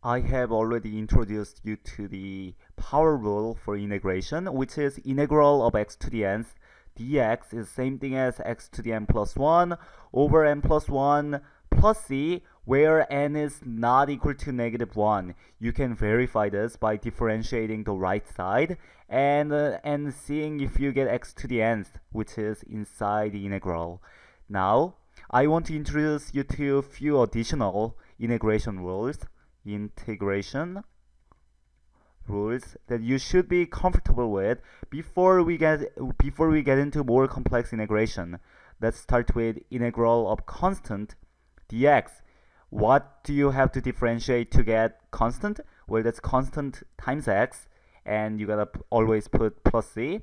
I have already introduced you to the power rule for integration, which is integral of x to the nth dx is same thing as x to the n plus 1 over n plus 1 plus c, where n is not equal to negative 1. You can verify this by differentiating the right side and seeing if you get x to the nth, which is inside the integral. Now, I want to introduce you to a few additional integration rules that you should be comfortable with before we get into more complex integration. Let's start with integral of constant dx. What do you have to differentiate to get constant? Well, that's constant times x, and you gotta always put plus c.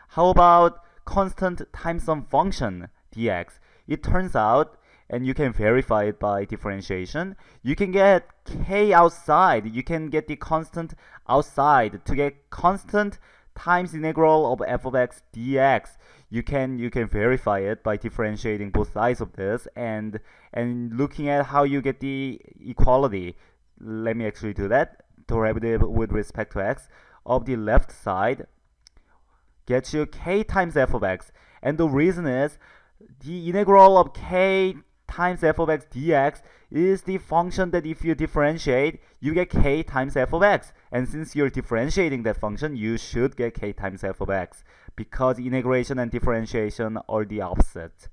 How about constant times some function dx? It turns out, and you can verify it by differentiation, you can get k outside. You can get the constant outside to get constant times integral of f of x dx. You can verify it by differentiating both sides of this and looking at how you get the equality. Let me actually do that. Derivative with respect to x of the left side gets you k times f of x, and the reason is the integral of k times f of x dx is the function that if you differentiate, you get k times f of x. And since you're differentiating that function, you should get k times f of x, because integration and differentiation are the opposite.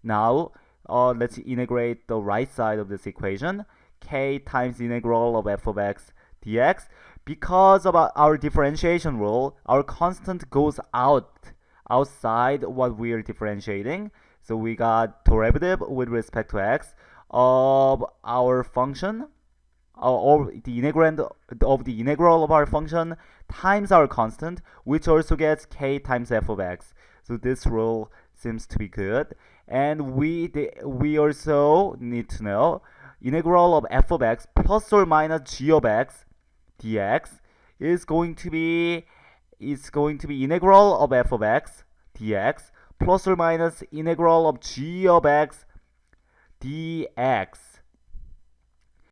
Now, let's integrate the right side of this equation, k times integral of f of x dx. Because of our differentiation rule, our constant goes outside what we are differentiating. So we got derivative with respect to x of our function, or the integrand of the integral of our function times our constant, which also gets k times f of x. So this rule seems to be good. And we also need to know integral of f of x plus or minus g of x dx is going to be integral of f of x dx plus or minus integral of g of x dx.